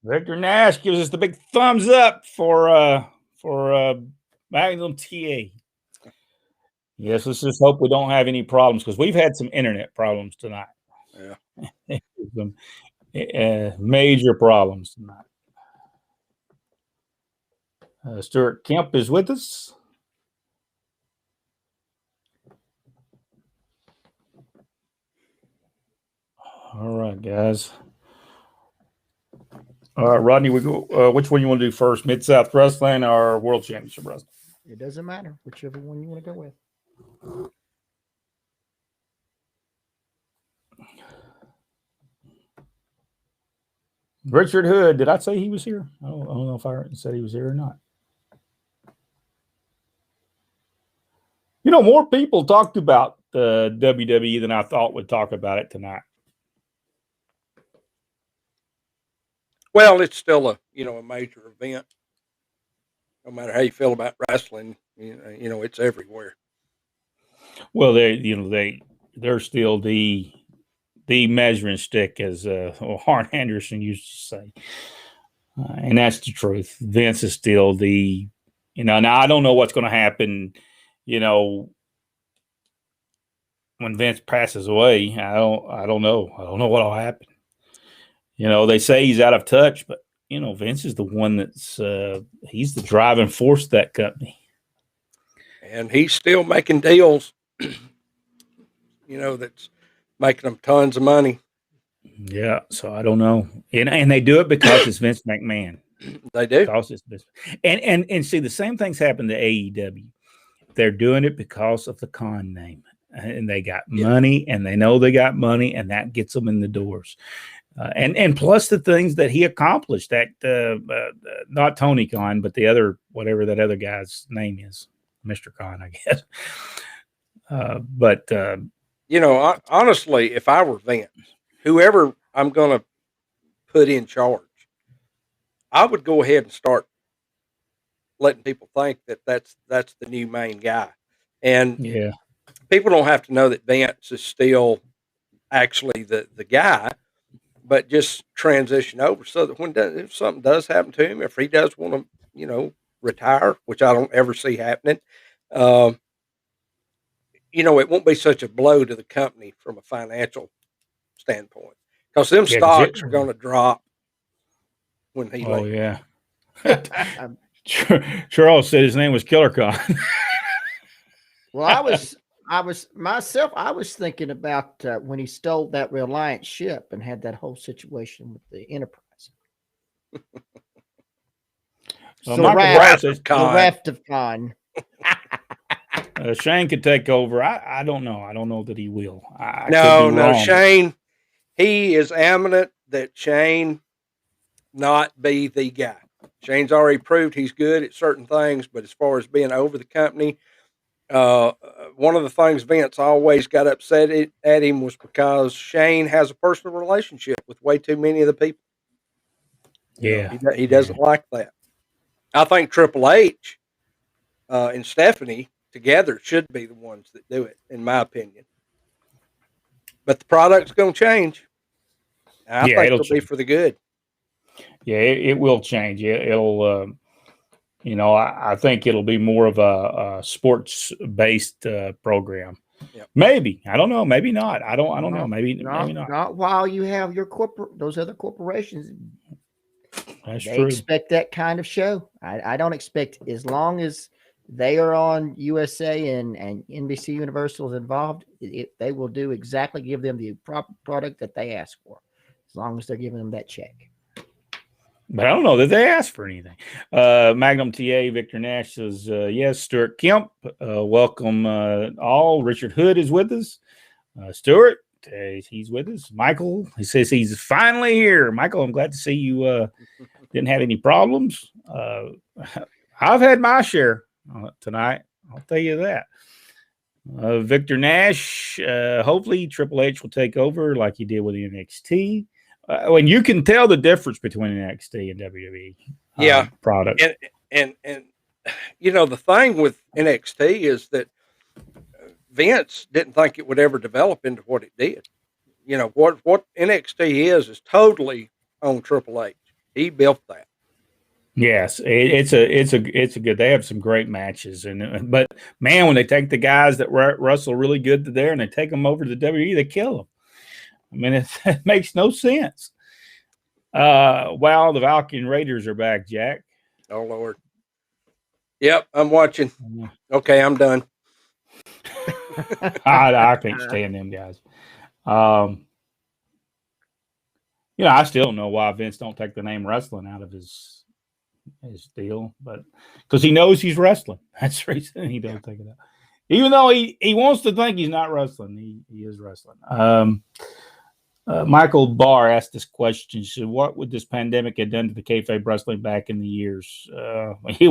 Victor Nash gives us the big thumbs up for Magnum TA. Yes, let's just hope we don't have any problems because we've had some internet problems tonight. Yeah. Some major problems tonight. Stuart Kemp is with us. All right, guys. All right, Rodney, we go. Which one you want to do first? Mid South Wrestling or World Championship Wrestling? It doesn't matter, whichever one you want to go with. Richard Hood. Did I say he was here? I don't know if I said he was here or not. You know, more people talked about the WWE than I thought would talk about it tonight. Well, it's still a major event. No matter how you feel about wrestling, it's everywhere. Well, they're still the measuring stick, as Arn Anderson used to say, and that's the truth. Vince is still now I don't know what's going to happen. When Vince passes away, I don't know. I don't know what'll happen. They say he's out of touch, but Vince is the one that's he's the driving force of that company. And he's still making deals, that's making them tons of money. Yeah, so I don't know. And they do it because it's Vince McMahon. They do. Because it's Vince. And see, the same thing's happened to AEW. They're doing it because of the Khan name. And they got money, and they know they got money, and that gets them in the doors. And plus the things that he accomplished, that not Tony Khan, but the other, whatever that other guy's name is, Mr. Khan, I guess. Honestly, if I were Vince, whoever I'm going to put in charge, I would go ahead and start letting people think that that's the new main guy. And people don't have to know that Vince is still actually the guy, but just transition over so that if something does happen to him, if he does want to, retire, which I don't ever see happening, it won't be such a blow to the company from a financial standpoint because them stocks are going to drop when he leaves. Oh, yeah. Charles said his name was Killer Khan. Well, I was thinking about when he stole that Reliance ship and had that whole situation with the Enterprise. The raft of Khan. Shane could take over. I don't know. I don't know that he will. No, Shane. He is adamant that Shane not be the guy. Shane's already proved he's good at certain things, but as far as being over the company, one of the things Vince always got upset at him was because Shane has a personal relationship with way too many of the people. He doesn't like that. I think Triple H and Stephanie together should be the ones that do it, in my opinion. But the product's going to change. I think it'll be for the good. Yeah, it will change. It'll, I think it'll be more of a sports-based program. Yep. Maybe. I don't know. Maybe not. I don't know. Maybe not. Not while you have those other corporations. That's they true. Expect that kind of show. I don't expect, as long as they are on USA and NBC Universal is involved, they will do exactly, give them the proper product that they ask for, as long as they're giving them that check. But I don't know that they asked for anything. Magnum TA, Victor Nash says, yes, Stuart Kemp. Welcome all. Richard Hood is with us. Stuart, he's with us. Michael, he says he's finally here. Michael, I'm glad to see you didn't have any problems. I've had my share tonight. I'll tell you that. Victor Nash, hopefully Triple H will take over like he did with the NXT. When you can tell the difference between NXT and WWE product. And the thing with NXT is that Vince didn't think it would ever develop into what it did. What NXT is totally on Triple H. He built that. Yes, it's a good. They have some great matches, but man, when they take the guys that wrestle really good to there and they take them over to the WWE, they kill them. I mean, it makes no sense. Wow, the Valkyrie Raiders are back, Jack. Oh Lord. Yep, I'm watching. Okay, I'm done. I can't stand them guys. I still don't know why Vince don't take the name wrestling out of his deal, but because he knows he's wrestling. That's the reason he don't take it out. Even though he wants to think he's not wrestling, he is wrestling. Michael Barr asked this question: what would this pandemic have done to the kayfabe wrestling back in the years? It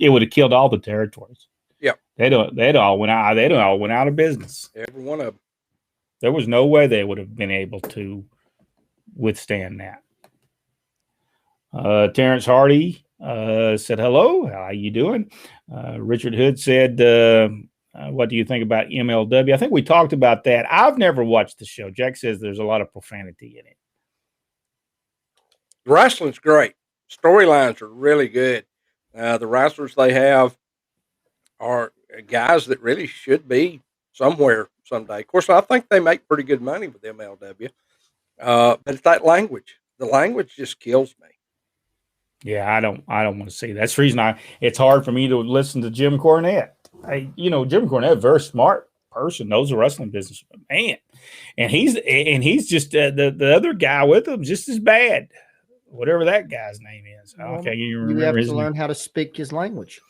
would have killed all the territories. Yeah, they'd all went out of business. Every one of them. There was no way they would have been able to withstand that. Terrence Hardy said hello. How you doing? Richard Hood said, what do you think about MLW? I think we talked about that. I've never watched the show. Jack says there's a lot of profanity in it. The wrestling's great. Storylines are really good. The wrestlers they have are guys that really should be somewhere someday. Of course, I think they make pretty good money with MLW. But it's that language. The language just kills me. Yeah, I don't want to see that. That's the reason it's hard for me to listen to Jim Cornette. Jim Cornette, very smart person, knows the wrestling business, man. And he's just the other guy with him just as bad. Whatever that guy's name is. Okay, you have to learn how to speak his language.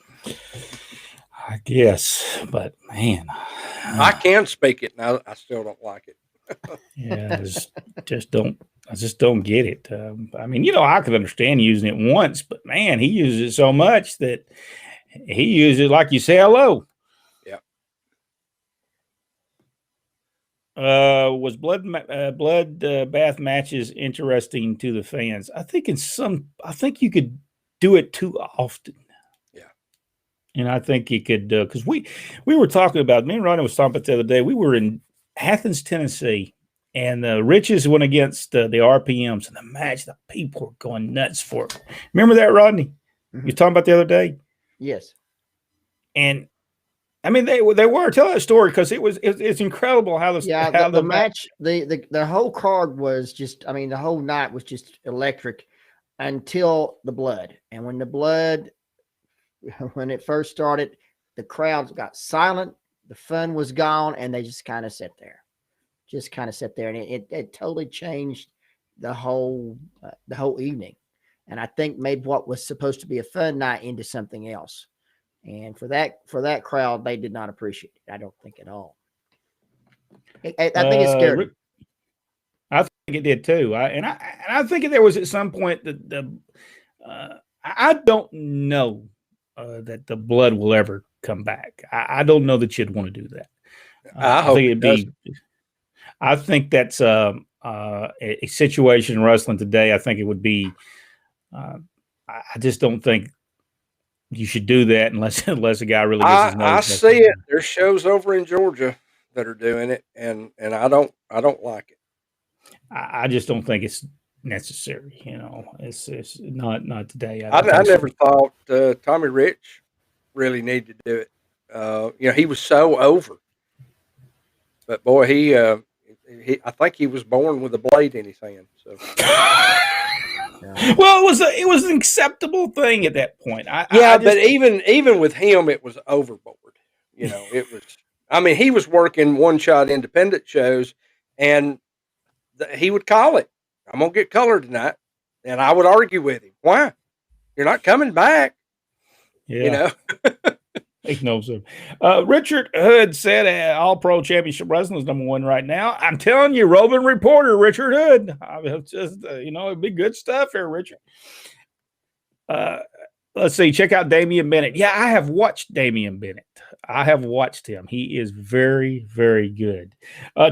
I guess, but man, I can speak it, and I still don't like it. Yeah, I just don't get it. I mean, I could understand using it once, but man, he uses it so much that he uses it like you say hello. Yeah. Was blood bath matches interesting to the fans? I think you could do it too often. Yeah. And I think you could, because we were talking about, me and Ronnie was talking about the other day, we were in Athens, Tennessee, and the Riches went against the RPMs, and the match, the people were going nuts for it. Remember that, Rodney? Mm-hmm. You talking about the other day? Yes. And I mean, they were. Tell that story, because it's incredible how the match, the whole card was just, I mean, the whole night was just electric until the blood. And when it first started, the crowds got silent. The fun was gone, and they just kind of sat there. And it totally changed the whole evening. And I think made what was supposed to be a fun night into something else. And for that crowd, they did not appreciate it. I don't think at all. I think it's scary. I think it did too. I think there was at some point that I don't know that the blood will ever come back. I don't know that you'd want to do that. I think it'd be. I think that's a situation in wrestling today. I think it would be. I just don't think you should do that unless a guy really gets his nose. I see it. There's shows over in Georgia that are doing it, and I don't like it. I just don't think it's necessary. It's not today. I never thought Tommy Rich really needed to do it. He was so over, but boy, I think he was born with a blade in his hand. So. Well, it was an acceptable thing at that point. But even with him, it was overboard. It was. I mean, he was working one-shot independent shows, and he would call it, "I'm gonna get color tonight," and I would argue with him. Why? You're not coming back. Yeah. He knows him. Richard Hood said All Pro Championship Wrestling is #1 right now. I'm telling you, roving reporter Richard Hood. It's just it'd be good stuff here, Richard. Let's see. Check out Damian Bennett. Yeah, I have watched Damian Bennett. I have watched him. He is very, very good.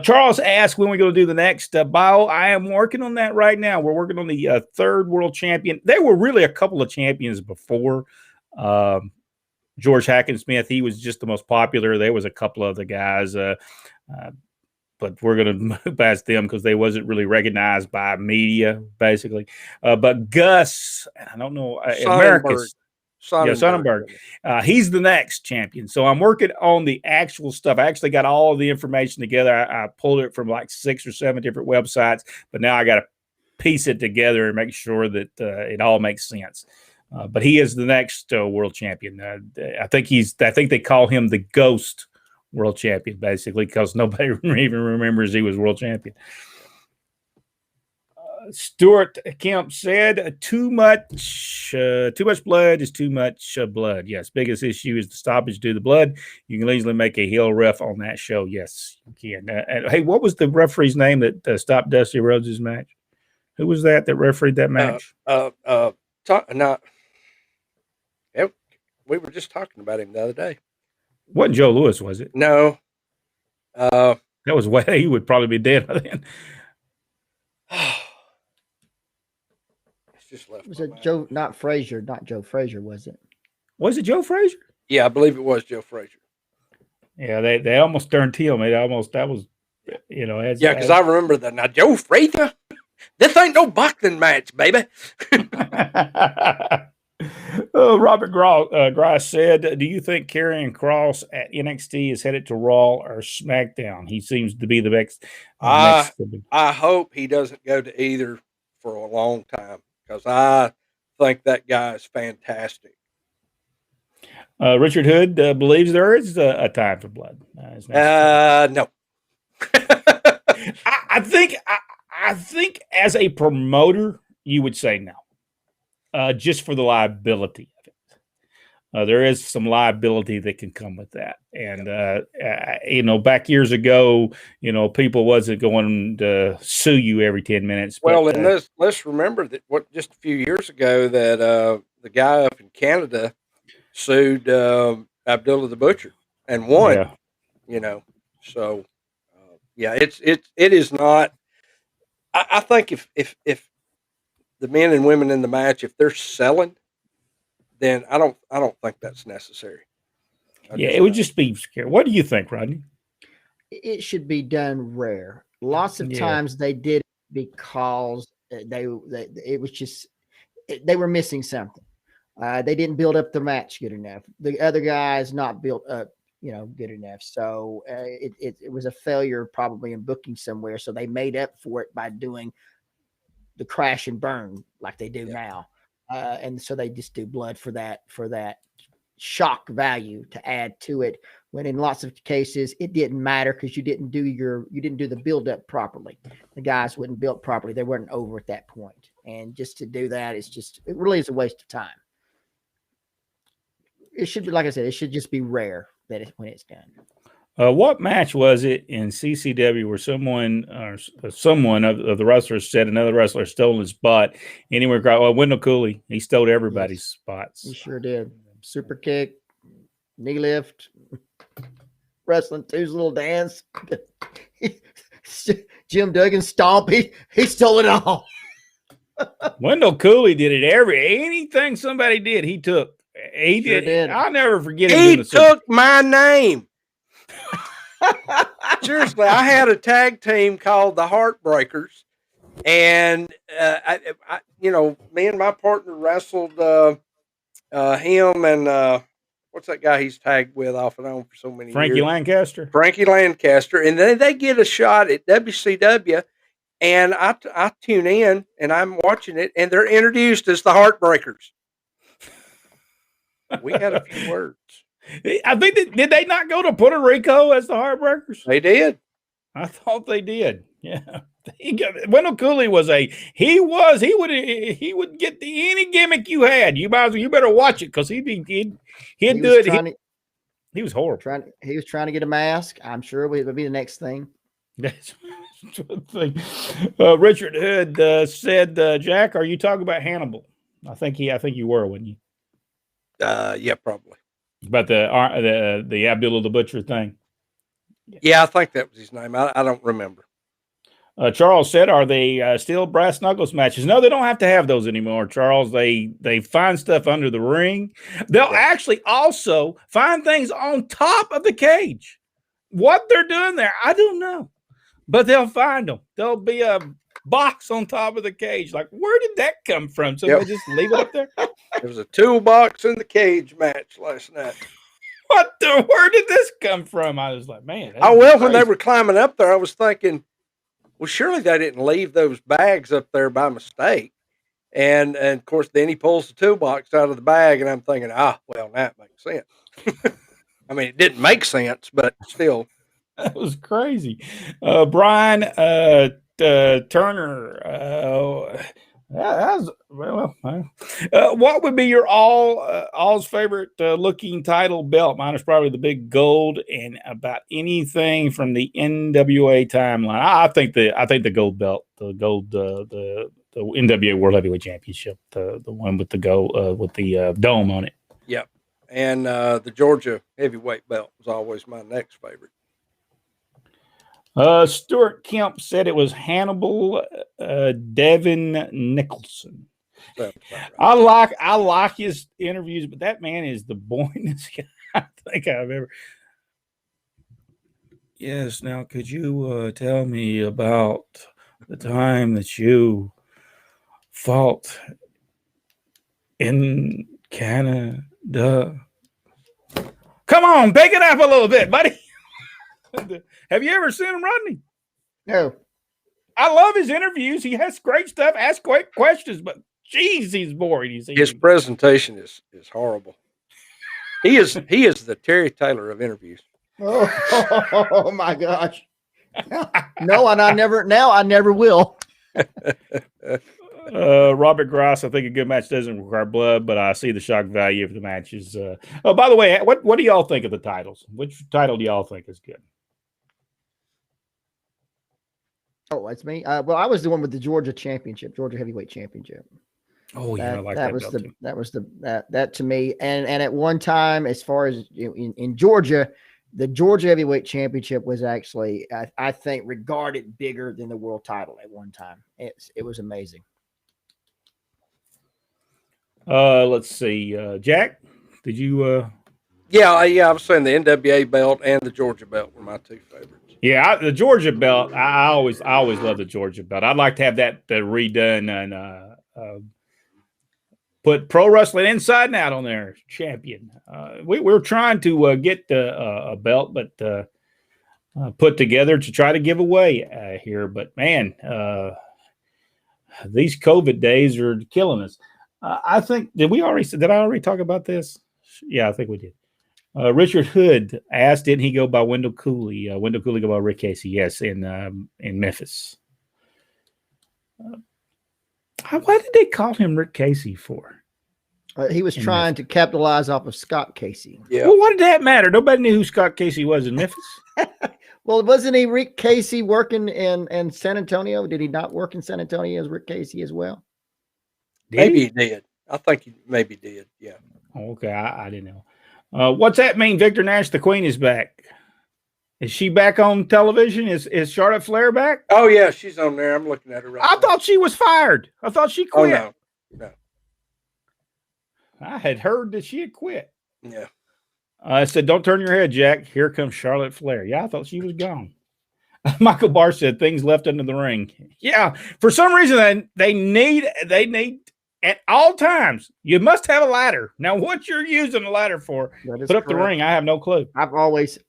Charles asked when we're going to do the next bio. I am working on that right now. We're working on the third world champion. There were really a couple of champions before. George Hackensmith, he was just the most popular. There was a couple of other guys. but we're going to move past them because they wasn't really recognized by media, basically. But Gus, I don't know, America's. Yeah, Sonnenberg. He's the next champion. So I'm working on the actual stuff. I actually got all of the information together. I pulled it from like 6 or 7 different websites, but now I got to piece it together and make sure that it all makes sense. But he is the next world champion. I think they call him the Ghost world champion, basically, because nobody even remembers he was world champion. Stuart Kemp said, too much blood is too much blood. Yes, biggest issue is the stoppage due to the blood. You can easily make a heel ref on that show. Yes, you can. And hey, what was the referee's name that stopped Dusty Rhodes' match? Who was that refereed that match? We were just talking about him the other day. Wasn't Joe Louis, was it? No. That was way he would probably be dead by then. Just left. Was it Joe? Not Frazier. Not Joe Frazier, was it? Was it Joe Frazier? Yeah, I believe it was Joe Frazier. Yeah, they almost turned heel. That was, because I remember that. Now Joe Frazier, this ain't no boxing match, baby. Robert Grice said, "Do you think Karrion Kross at NXT is headed to Raw or SmackDown? He seems to be the next." I hope he doesn't go to either for a long time, because I think that guy is fantastic. Richard Hood believes there is a time for blood. No. I think as a promoter, you would say no, just for the liability of it. There is some liability that can come with that. And, back years ago, people wasn't going to sue you every 10 minutes. Well, and let's remember that just a few years ago that the guy up in Canada sued Abdullah the Butcher and won, so it is not. I think if the men and women in the match, if they're selling, then I don't think that's necessary. It would just be scary. What do you think, Rodney? It should be done rare. Lots of times they did it because they were missing something. They didn't build up the match good enough. The other guys not built up, good enough. So it was a failure probably in booking somewhere. So they made up for it by doing the crash and burn like they do now. And so they just do blood for that shock value to add to it, when in lots of cases it didn't matter because you didn't do the build up properly. The guys weren't built properly. They weren't over at that point. And just to do that, it really is a waste of time. It should be, like I said, it should just be rare when it's done. What match was it in CCW where someone of the wrestlers said another wrestler stole his spot? Anywhere, Wendell Cooley, he stole everybody's spots. He sure did. Super kick, knee lift, wrestling two's little dance. Jim Duggan stomp. He stole it all. Wendell Cooley did it anything somebody did, he took. He sure did. I'll never forget it. He took my name. Seriously, I had a tag team called the Heartbreakers, and me and my partner wrestled him and what's that guy he's tagged with off and on for so many years? Frankie Lancaster, and then they get a shot at WCW, and I tune in and I'm watching it, and they're introduced as the Heartbreakers. We had a few words. I think did they not go to Puerto Rico as the Heartbreakers? They did. I thought they did. Yeah. Wendell Cooley he would get any gimmick you had. You better watch it because he'd do it. He was horrible. He was trying to get a mask. I'm sure it would be the next thing. That's the thing. Richard Hood said, "Jack, are you talking about Hannibal?" I think you were, weren't you? Yeah, probably. About the Abdullah the Butcher thing. Yeah, I think that was his name. I don't remember. Charles said, "Are they still brass knuckles matches?" No, they don't have to have those anymore, Charles. They find stuff under the ring. They'll actually also find things on top of the cage. What they're doing there, I don't know. but they'll find them. There'll be a box on top of the cage. Like, where did that come from? So they just leave it up there. There was a toolbox in the cage match last night. Where did this come from? I was like, man. When they were climbing up there, I was thinking, well, surely they didn't leave those bags up there by mistake. And of course, then he pulls the toolbox out of the bag, and I'm thinking, well, that makes sense. I mean, it didn't make sense, but still. That was crazy. Brian Turner. What would be your all's favorite looking title belt? Mine is probably the big gold, and about anything from the NWA timeline. I think the gold belt, the NWA World Heavyweight Championship, the one with the gold with the dome on it. Yep, and the Georgia heavyweight belt was always my next favorite. Stuart Kemp said it was Hannibal Devin Nicholson. Right. I like his interviews, but that man is the boringest guy I think I've ever. Yes. Now, could you tell me about the time that you fought in Canada? Come on, pick it up a little bit, buddy. Have you ever seen him, Rodney? No. I love his interviews. He has great stuff, asks great questions, but geez, he's boring. His presentation is horrible. He is the Terry Taylor of interviews. Oh my gosh. No, and I never will. Robert Gross, I think a good match doesn't require blood, but I see the shock value of the matches. By the way, what do y'all think of the titles? Which title do y'all think is good? Oh, that's me. Well, I was the one with the Georgia Heavyweight Championship. Oh yeah, that was that to me. And at one time, as far as in Georgia, the Georgia Heavyweight Championship was actually, I think, regarded bigger than the world title at one time. It was amazing. Let's see, Jack. Did you? Yeah. I was saying the NWA belt and the Georgia belt were my two favorites. Yeah, the Georgia belt. I always love the Georgia belt. I'd like to have that redone and put Pro Wrestling Inside and Out on there, champion. We're trying to get a belt, but put together to try to give away here. But man, these COVID days are killing us. I think did I already talk about this? Yeah, I think we did. Richard Hood asked, didn't he go by Wendell Cooley? Wendell Cooley go by Rick Casey, yes, in Memphis. Why did they call him Rick Casey for? He was trying to capitalize off of Scott Casey. Yeah. Well, what did that matter? Nobody knew who Scott Casey was in Memphis. Well, wasn't he Rick Casey working in San Antonio? Did he not work in San Antonio as Rick Casey as well? Maybe he did. I think he maybe did. Yeah. Okay, I didn't know. What's that mean? Victor Nash, the Queen, is back. Is she back on television? Is Charlotte Flair back? Oh yeah, she's on there. I'm looking at her right now. I thought she was fired. I thought she quit. Oh no. I had heard that she had quit. Yeah. I said, don't turn your head, Jack. Here comes Charlotte Flair. Yeah, I thought she was gone. Michael Barr said things left under the ring. Yeah, for some reason they need at all times. You must have a ladder. Now, what you're using a ladder for? Put up the ring. I have no clue. I've always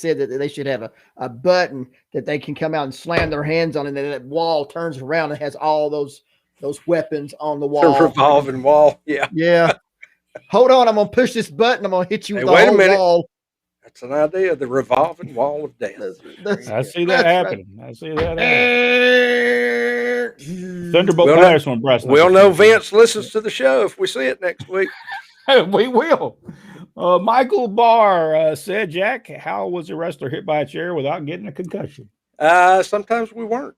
said that they should have a button that they can come out and slam their hands on, and then that wall turns around and has all those weapons on the wall. The revolving wall. Yeah. Yeah. Hold on, I'm gonna push this button. I'm gonna hit you with the whole wall. That's an idea. The revolving wall of death. I see that happening. Right. I see that happening. Thunderbolt Patterson, we'll know Vince listens to the show if we see it next week. We will. Michael Barr said, Jack, how was a wrestler hit by a chair without getting a concussion? Sometimes we weren't.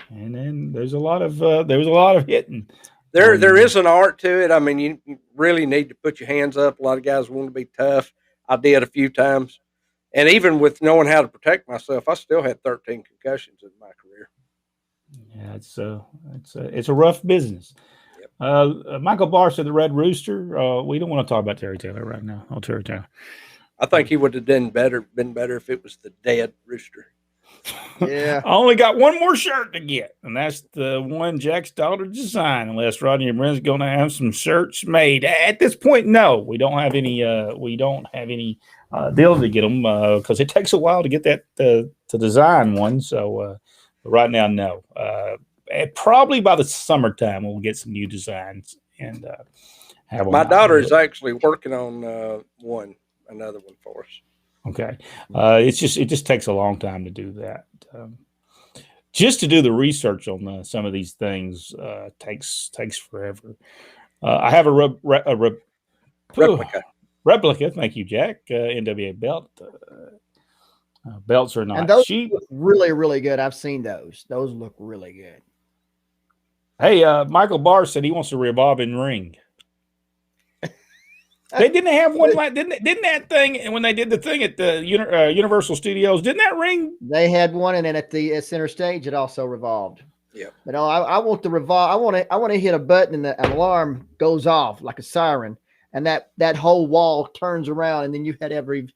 And then there was a lot of hitting. There is an art to it. I mean, you really need to put your hands up. A lot of guys want to be tough. I did a few times. And even with knowing how to protect myself, I still had 13 concussions in my career. Yeah, it's a rough business. Yep. Michael Barr said the Red Rooster. We don't want to talk about Terry Taylor right now. Oh, Terry Taylor. I think he would have been better if it was the dead rooster. Yeah. I only got one more shirt to get, and that's the one Jack's daughter designed. Unless Rodney and Brent's going to have some shirts made. At this point, no, we don't have any. Deal to get them because it takes a while to get that to design one. So right now, no. Probably by the summertime, we'll get some new designs and have. My daughter is actually working on another one for us. Okay, it just takes a long time to do that. Just to do the research on some of these things takes forever. I have a replica. Thank you, Jack. NWA belt. Belts are not and those cheap. Look really, really good. I've seen those. Those look really good. Hey, Michael Barr said he wants a revolving ring. They didn't have one like didn't that thing, and when they did the thing at the Universal Studios, didn't that ring? They had one, and then at the center stage, it also revolved. Yeah, but no, I want the revolve. I want to hit a button, and the alarm goes off like a siren, and that whole wall turns around, and then you had every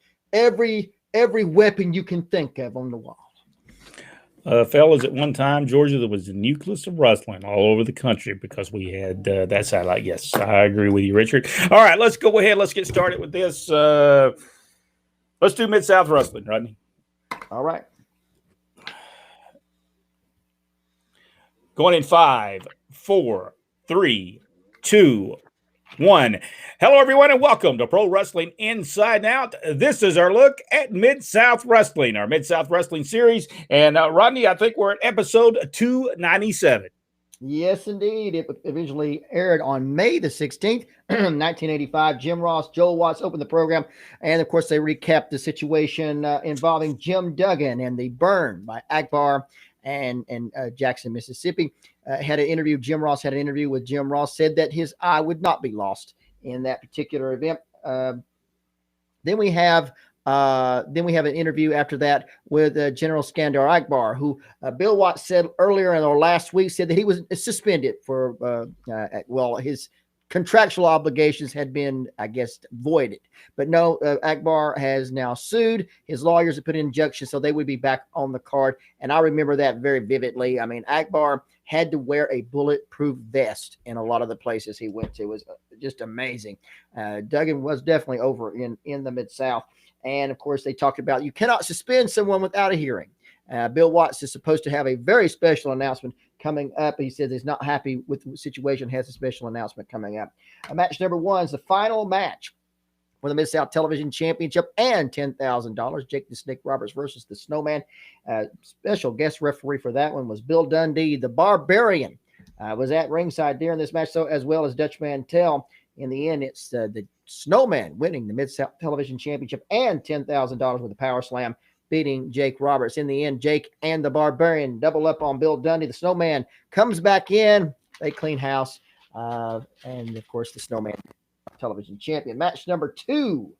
weapon you can think of on the wall. Fellas, at one time, Georgia, there was the nucleus of wrestling all over the country because we had that satellite. Yes, I agree with you, Richard. All right, let's go ahead. Let's get started with this. Let's do Mid-South Wrestling, Rodney. All right. Going in 5, 4, 3, 2, 1. Hello, everyone, and welcome to Pro Wrestling Inside and Out. This is our look at Mid-South Wrestling, our Mid-South Wrestling series. And Rodney, I think we're at episode 297. Yes, indeed. It originally aired on May the 16th, 1985. Jim Ross, Joel Watts opened the program. And, of course, they recapped the situation involving Jim Duggan and the burn by Akbar and Jackson, Mississippi. Had an interview. Jim Ross had an interview with Jim Ross, said that his eye would not be lost in that particular event. Then we have an interview after that with General Skandar Akbar, who Bill Watts said earlier in our last week said that he was suspended for his contractual obligations had been, I guess, voided. But no, Akbar has now sued. His lawyers have put in injunctions, so they would be back on the card. And I remember that very vividly. I mean, Akbar had to wear a bulletproof vest in a lot of the places he went to. It was just amazing. Duggan was definitely over in the Mid-South. And, of course, they talked about you cannot suspend someone without a hearing. Bill Watts is supposed to have a very special announcement coming up. He says he's not happy with the situation, has a special announcement coming up. Match number 1 is the final match for the Mid-South Television Championship and $10,000. Jake the Snake Roberts versus the Snowman. Special guest referee for that one was Bill Dundee. The Barbarian was at ringside during this match, so as well as Dutch Mantel. In the end, it's the Snowman winning the Mid-South Television Championship and $10,000 with a power slam, beating Jake Roberts. In the end, Jake and the Barbarian double up on Bill Dundee. The Snowman comes back in. They clean house. And, of course, the Snowman television champion. Match number 2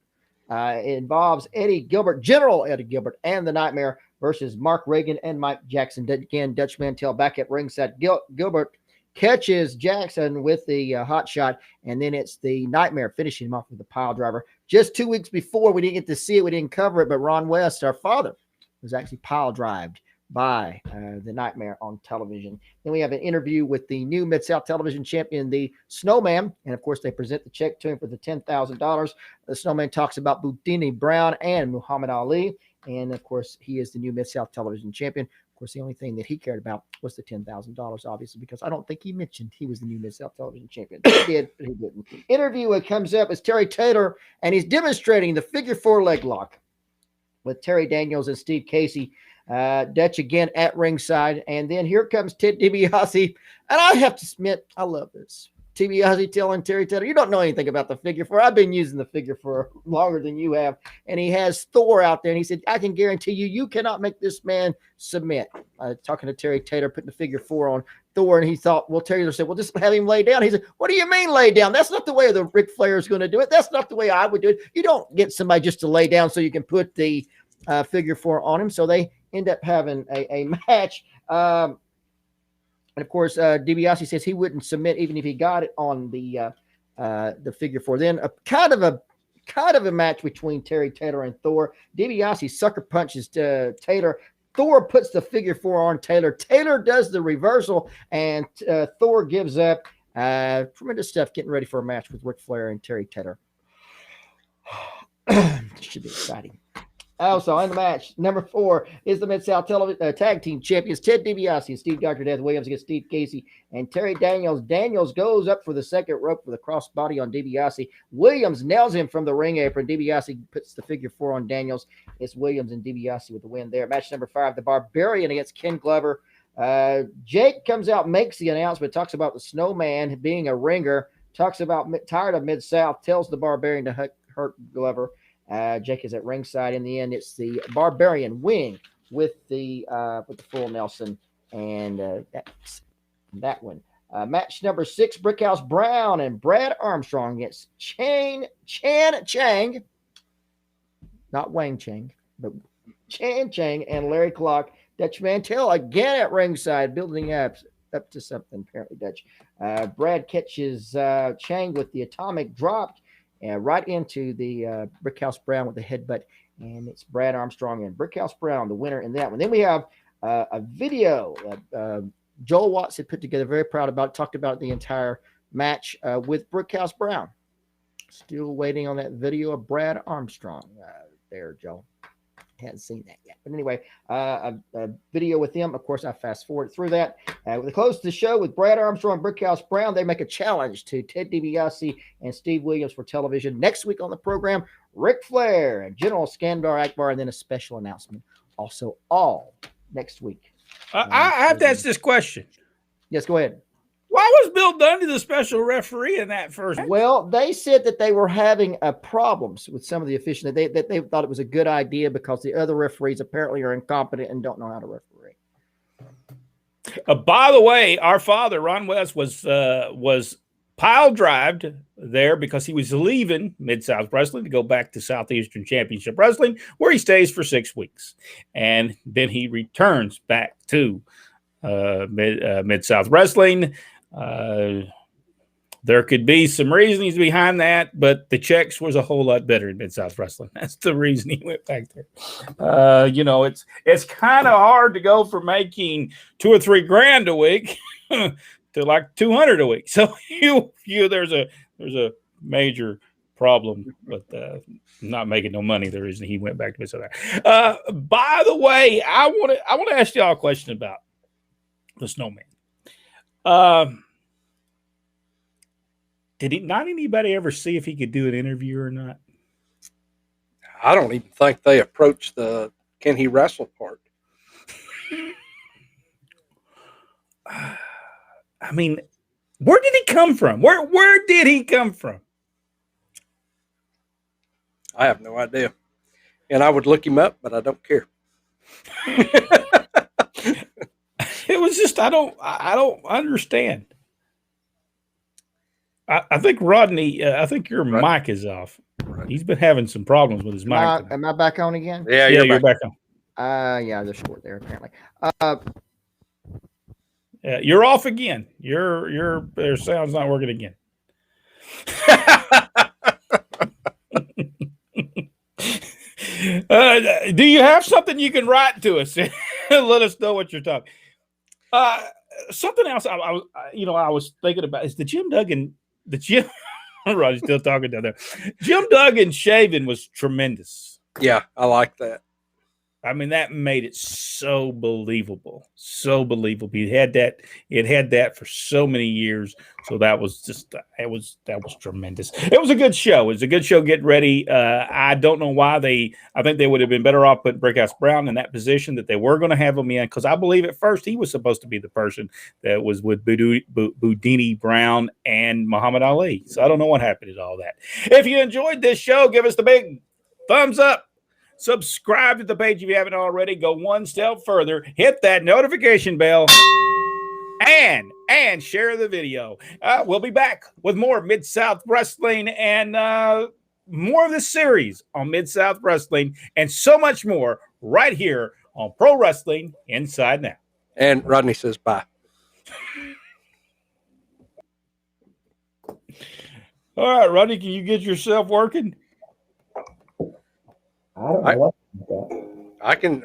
involves General Eddie Gilbert, and the Nightmare versus Mark Reagan and Mike Jackson. Again, Dutch Mantel back at ringside. Gilbert catches Jackson with the hot shot, and then it's the Nightmare finishing him off with the pile driver. Just 2 weeks before, we didn't get to see it, we didn't cover it, but Ron West, our father, was actually pile drived by the Nightmare on television. Then we have an interview with the new Mid-South Television champion, the Snowman, and of course they present the check to him for the $10,000. The Snowman talks about Boudini Brown and Muhammad Ali, and of course he is the new Mid-South Television champion. Of course, the only thing that he cared about was the $10,000, obviously, because I don't think he mentioned he was the new Mid-South Television champion. He did, but he didn't. Interview comes up is Terry Taylor, and he's demonstrating the figure 4 leg lock with Terry Daniels and Steve Casey. Dutch again at ringside, and then here comes Ted DiBiase, and I have to admit, I love this. DiBiase telling Terry Taylor, you don't know anything about the figure 4. I've been using the figure 4 longer than you have. And he has Thor out there, and he said, I can guarantee you cannot make this man submit. Talking to Terry Taylor, putting the figure 4 on Thor, and he thought, well, Taylor said, well, just have him lay down. He said, what do you mean lay down? That's not the way the Ric Flair is going to do it. That's not the way I would do it. You don't get somebody just to lay down so you can put the figure 4 on him. So they end up having a match. And of course, DiBiase says he wouldn't submit even if he got it on the figure 4. Then a kind of kind of a match between Terry Taylor and Thor. DiBiase sucker punches Taylor. Thor puts the figure 4 on Taylor. Taylor does the reversal, and Thor gives up. Tremendous stuff getting ready for a match with Ric Flair and Terry Taylor. Should be exciting. Also, in the match, number 4 is the Mid-South Tag Team Champions, Ted DiBiase and Steve Dr. Death Williams against Steve Casey and Terry Daniels. Daniels goes up for the second rope with a crossbody on DiBiase. Williams nails him from the ring apron. DiBiase puts the figure 4 on Daniels. It's Williams and DiBiase with the win there. Match number 5, the Barbarian against Ken Glover. Jake comes out, makes the announcement, talks about the Snowman being a ringer, talks about tired of Mid-South, tells the Barbarian to hurt Glover. Jake is at ringside. In the end, it's the Barbarian winning with the full Nelson, and that's that one. Match number 6, Brickhouse Brown and Brad Armstrong against Chan Chang, not Wang Chang, but Chan Chang and Larry Clark. Dutch Mantel again at ringside, building up to something apparently. Dutch. Brad catches Chang with the atomic drop. Right into the Brickhouse Brown with the headbutt, and it's Brad Armstrong and Brickhouse Brown, the winner in that one. Then we have a video Joel Watts had put together, very proud about it, talked about the entire match with Brickhouse Brown. Still waiting on that video of Brad Armstrong there, Joel. Hadn't seen that yet. But anyway, a video with them. Of course, I fast forward through that. With the close to the show with Brad Armstrong and Brickhouse Brown, they make a challenge to Ted DiBiase and Steve Williams for television. Next week on the program, Ric Flair and General Skandar Akbar, and then a special announcement. Also, all next week. I have to ask this question. Yes, go ahead. Why was Bill Dundee the special referee in that first? Well, they said that they were having problems with some of the officials. That they thought it was a good idea because the other referees apparently are incompetent and don't know how to referee. By the way, our father Ron West was pile drived there because he was leaving Mid-South Wrestling to go back to Southeastern Championship Wrestling, where he stays for 6 weeks, and then he returns back to Mid-South Wrestling. There could be some reasons behind that, but the checks was a whole lot better in Mid-South Wrestling. That's the reason he went back there. It's kind of hard to go from making $2 or $3 grand a week to like 200 a week. So there's a major problem with not making no money. The reason he went back to Mid-South. By the way, I want to ask y'all a question about the Snowman. Did not anybody ever see if he could do an interview or not? I don't even think they approached the can he wrestle part. I mean, where did he come from? Where did he come from? I have no idea. And I would look him up, but I don't care. It was just I don't understand. I think Rodney. I think your mic is off. Right. He's been having some problems with his mic. Am I back on again? Yeah, you're back on. Yeah, they're short there apparently. You're off again. Your sound's not working again. Do you have something you can write to us? Let us know what you're talking. Something else I was thinking about is the Jim Duggan. Roddy's still talking down there. Jim Duggan shaving was tremendous. Yeah, I like that. I mean, that made it so believable. So believable. It had that for so many years. So that was tremendous. It was a good show. It was a good show getting ready. I don't know why I think they would have been better off putting Brickhouse Brown in that position that they were going to have him in, because I believe at first he was supposed to be the person that was with Boudini Brown and Muhammad Ali. So I don't know what happened to all that. If you enjoyed this show, give us the big thumbs up. Subscribe to the page if you haven't already. Go one step further. Hit that notification bell and share the video. We'll be back with more Mid-South Wrestling and more of this series on Mid-South Wrestling and so much more right here on Pro Wrestling Inside Now. And Rodney says bye. All right, Rodney, can you get yourself working? I don't know what.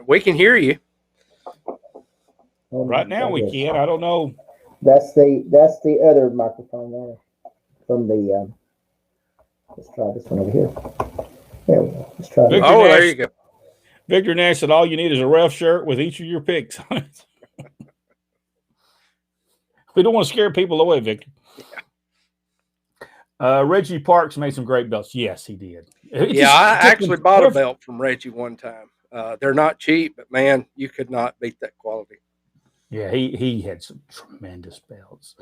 We can hear you. Right now we can. I don't know. That's the other microphone there from the. Let's try this one over here. There we go. Let's try. Victor Nash, there you go. Victor Nash said all you need is a ref shirt with each of your picks on it. We don't want to scare people away, Victor. Yeah. Reggie Parks made some great belts. Yes, he did. I actually bought a belt from Reggie one time. They're not cheap, but man, you could not beat that quality. Yeah, he had some tremendous belts.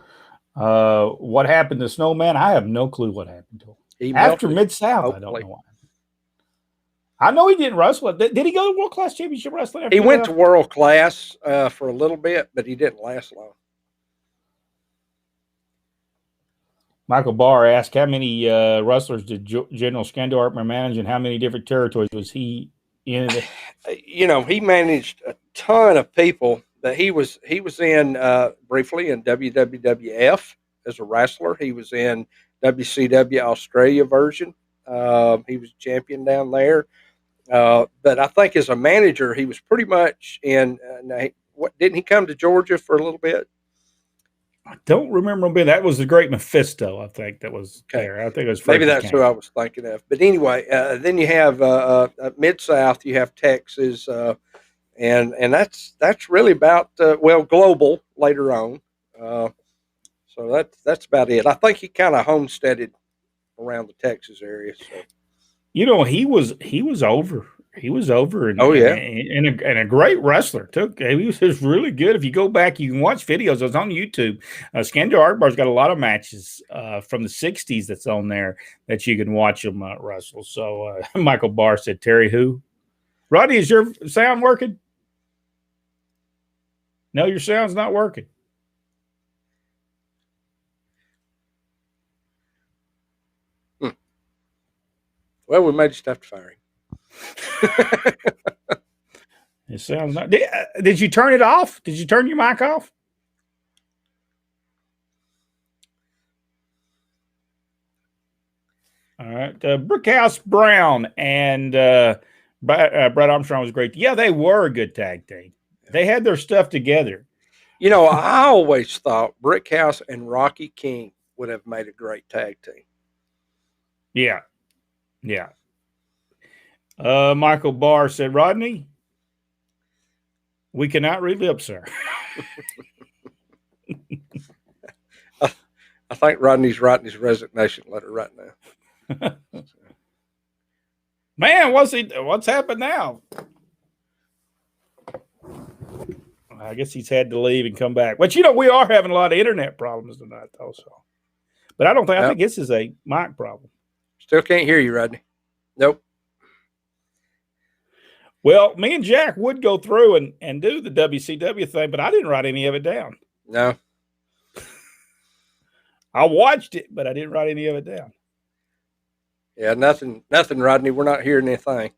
What happened to Snowman? I have no clue what happened to him. After Mid-South, I don't know why. I know he didn't wrestle. Did he go to World Class Championship Wrestling? He went to World Class for a little bit, but he didn't last long. Michael Barr asked, how many wrestlers did General Skandorp manage, and how many different territories was he in? He managed a ton of people. But he was in briefly in WWF as a wrestler. He was in WCW Australia version. He was champion down there. But I think as a manager, he was pretty much in. Didn't he come to Georgia for a little bit? I don't remember him being. That was the Great Mephisto, I think, that was there. I think it was maybe that's who I was thinking of. But anyway, then you have Mid-South. You have Texas. And that's really about global later on. So that's about it. I think he kind of homesteaded around the Texas area. So. He was over. He was over. And, and a great wrestler. He was really good. If you go back, you can watch videos. It's on YouTube. Skandor Akbar's got a lot of matches from the 60s that's on there that you can watch him wrestle. So Michael Barr said, Terry who? Rodney, is your sound working? No, your sound's not working. Well, we might just have to fire him. It sounds not. Did you turn it off? Did you turn your mic off? All right. Brickhouse Brown and Brad Armstrong was great. Yeah, they were a good tag team. They had their stuff together. I always thought Brickhouse and Rocky King would have made a great tag team. Yeah. Yeah. Michael Barr said, Rodney, we cannot read lips, sir. I think Rodney's writing his resignation letter right now. Man, what's happened now? I guess he's had to leave and come back. But, we are having a lot of internet problems tonight, also. But I think this is a mic problem. Still can't hear you, Rodney. Nope. Well, me and Jack would go through and do the WCW thing, but I didn't write any of it down. No. I watched it, but I didn't write any of it down. Yeah, nothing, Rodney. We're not hearing anything.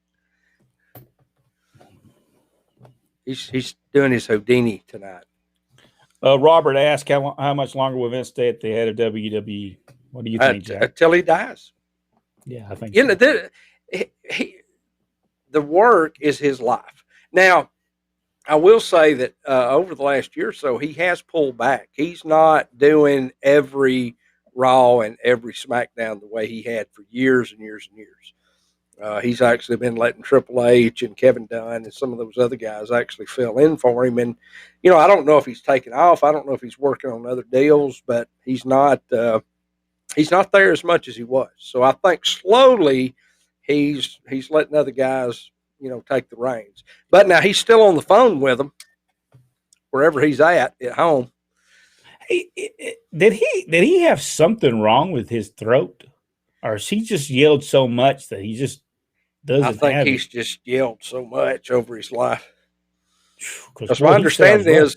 He's doing his Houdini tonight. Robert asked how much longer will Vince stay at the head of WWE? What do you think, Jack? Until he dies. Yeah, I think the work is his life. Now, I will say that over the last year or so, he has pulled back. He's not doing every Raw and every SmackDown the way he had for years and years and years. He's actually been letting Triple H and Kevin Dunn and some of those other guys actually fill in for him. And, I don't know if he's taken off. I don't know if he's working on other deals, but he's not there as much as he was. So I think slowly he's letting other guys, take the reins. But now he's still on the phone with them wherever he's at home. Did he have something wrong with his throat? Or has he just yelled so much that he just doesn't? I think he's just yelled so much over his life. Because my understanding is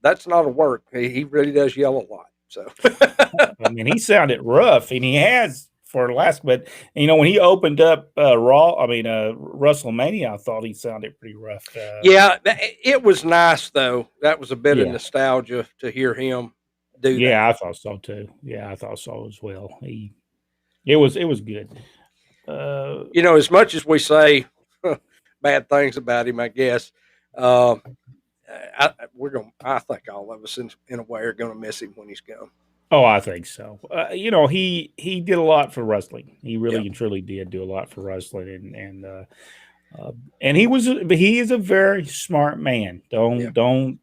that's not a work. He really does yell a lot. So I mean, he sounded rough, and he has for the last. But when he opened up WrestleMania, I thought he sounded pretty rough. Yeah, it was nice though. That was a bit of nostalgia to hear him do. Yeah, that. I thought so too. Yeah, I thought so as well. It was good. As much as we say bad things about him, I guess. I think all of us in a way are going to miss him when he's gone. Oh, I think so. He did a lot for wrestling. He really Yeah. and truly did do a lot for wrestling, and he is a very smart man. Don't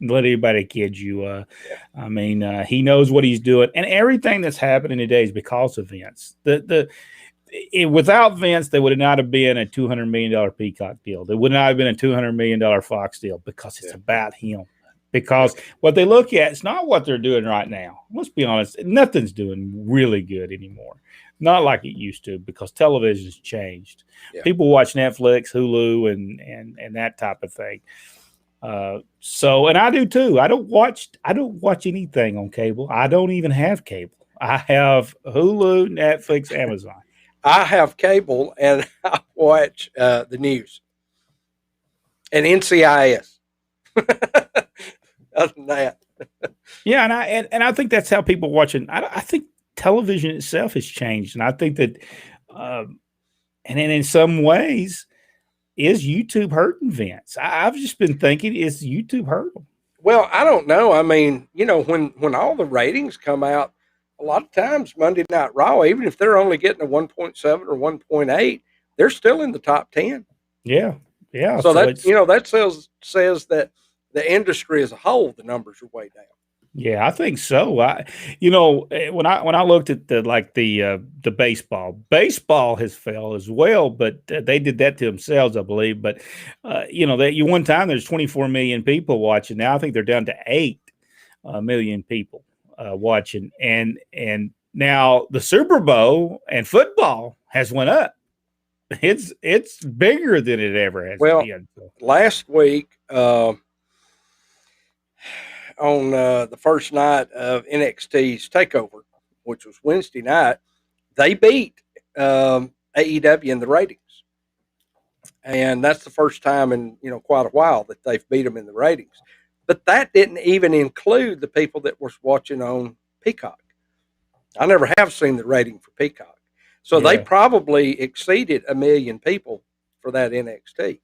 let anybody kid you. I mean, he knows what he's doing, and everything that's happening today is because of Vince. Without Vince, there would not have been a $200 million Peacock deal. There would not have been a $200 million Fox deal because it's about him. Because what they look at, it's not what they're doing right now. Let's be honest, nothing's doing really good anymore. Not like it used to, because television's changed. Yeah. People watch Netflix, Hulu, and that type of thing. And I do too. I don't watch anything on cable. I don't even have cable. I have Hulu, Netflix, Amazon. I have cable and I watch the news and NCIS. Other than that, yeah, and I think that's how people watch it. I think television itself has changed, and I think that, and then in some ways, is YouTube hurting Vince? I've just been thinking, is YouTube hurting? Well, I don't know. I mean, when all the ratings come out, a lot of times Monday Night Raw, even if they're only getting a 1.7 or 1.8, they're still in the top 10. Yeah. So that says that the industry as a whole, the numbers are way down. Yeah, I think so. When I looked at the baseball has fell as well, but they did that to themselves, I believe. But one time there's 24 million people watching. Now I think they're down to 8 million people watching, and now the Super Bowl and football has went up. It's bigger than it ever has been. Last week, on the first night of NXT's TakeOver, which was Wednesday night, they beat AEW in the ratings, and that's the first time in quite a while that they've beat them in the ratings. But that didn't even include the people that were watching on Peacock. I never have seen the rating for Peacock, so they probably exceeded 1 million people for that NXT.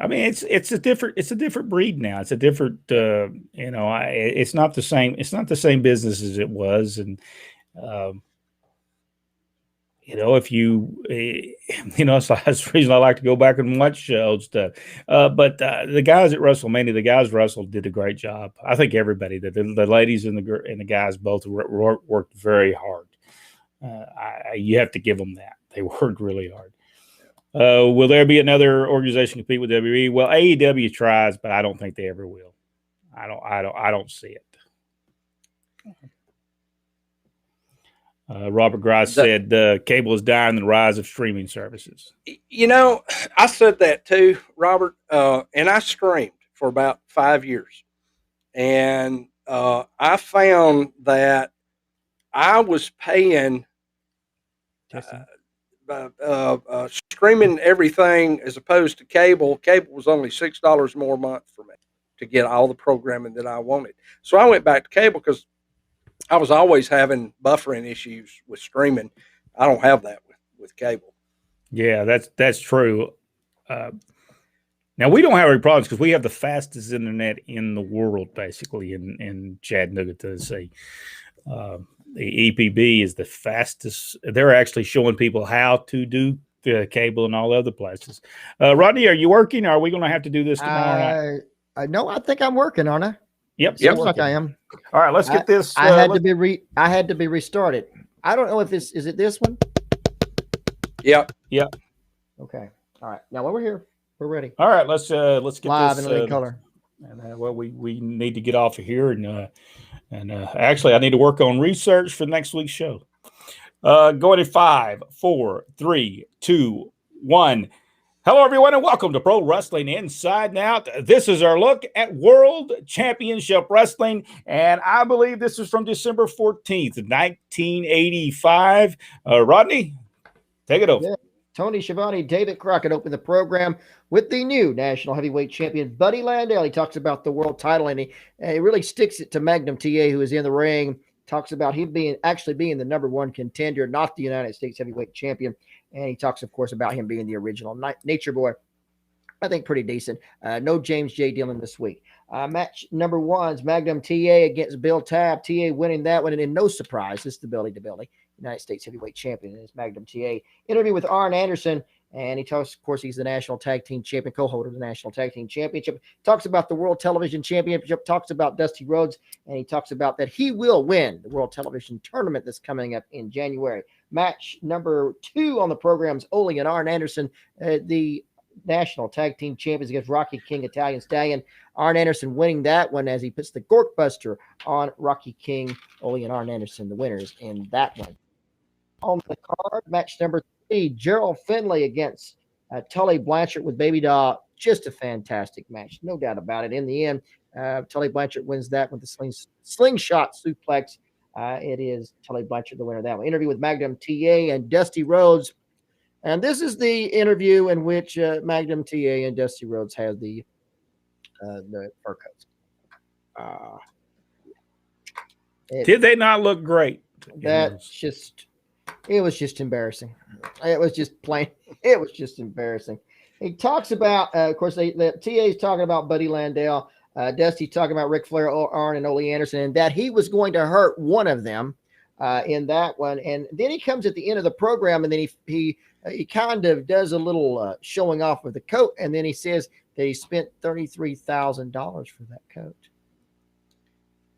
I mean, it's a different breed now. It's a different, it's not the same. It's not the same business as it was. And, if you, it's the reason I like to go back and watch old stuff. But the guys at WrestleMania, the guys wrestled, did a great job. I think everybody, the ladies and the guys both worked very hard. You have to give them that. They worked really hard. Will there be another organization compete with WWE? Well, AEW tries, but I don't think they ever will. I don't see it. Robert Grice said cable is dying in the rise of streaming services. I said that too, Robert, and I streamed for about 5 years. And I found that I was paying streaming everything as opposed to cable. Cable was only $6 more a month for me to get all the programming that I wanted. So I went back to cable because I was always having buffering issues with streaming. I don't have that with cable. Yeah, that's true. Now we don't have any problems because we have the fastest internet in the world, basically in Chattanooga, Tennessee. The EPB is the fastest. They're actually showing people how to do the cable and all other places. Rodney, are you working? Or are we going to have to do this tomorrow night? No, I think I'm working on it. Yep. Looks like I am. All right, let's get this. I had to be restarted. I don't know if is it this one? Yep. Okay. All right. Now while we're here, we're ready. All right, let's get live this in living color. And we need to get off of here and actually I need to work on research for next week's show. Going at 5, 4, 3, 2, 1. Hello, everyone, and welcome to Pro Wrestling Inside and Out. This is our look at World Championship Wrestling, and I believe this is from December 14th, 1985. Rodney, take it over. Yeah. Tony Schiavone, David Crockett opened the program with the new national heavyweight champion, Buddy Landale. He talks about the world title, and he really sticks it to Magnum TA, who is in the ring. Talks about him being the number one contender, not the United States heavyweight champion. And he talks, of course, about him being the original Nature Boy. I think pretty decent. No James J. Dillon this week. Match number 1 is Magnum TA against Bill Tabb. TA winning that one, and in no surprise, this is the belly to belly United States heavyweight champion is Magnum TA. Interview with Arn Anderson, and he talks, of course, he's the national tag team champion, co-holder of the national tag team championship. Talks about the world television championship, talks about Dusty Rhodes, and he talks about that he will win the world television tournament that's coming up in January. Match number 2 on the program is Ole and Arn Anderson, the national tag team champions against Rocky King, Italian Stallion. Arn Anderson winning that one as he puts the Gork Buster on Rocky King. Ole and Arn Anderson, the winners in that one. On the card, match number 3, Gerald Finley against Tully Blanchard with Baby Doll. Just a fantastic match, no doubt about it. In the end, Tully Blanchard wins that with the slingshot suplex. It is Tully Blanchard the winner of that one. Interview with Magnum TA and Dusty Rhodes. And this is the interview in which Magnum TA and Dusty Rhodes had the fur coats. Did they not look great? It was just embarrassing. It was just plain. It was just embarrassing. He talks about, of course, the TA is talking about Buddy Landell. Dusty talking about Ric Flair, Arn, and Ole Anderson, and that he was going to hurt one of them in that one. And then he comes at the end of the program, and then he kind of does a little showing off with the coat, and then he says that he spent $33,000 for that coat.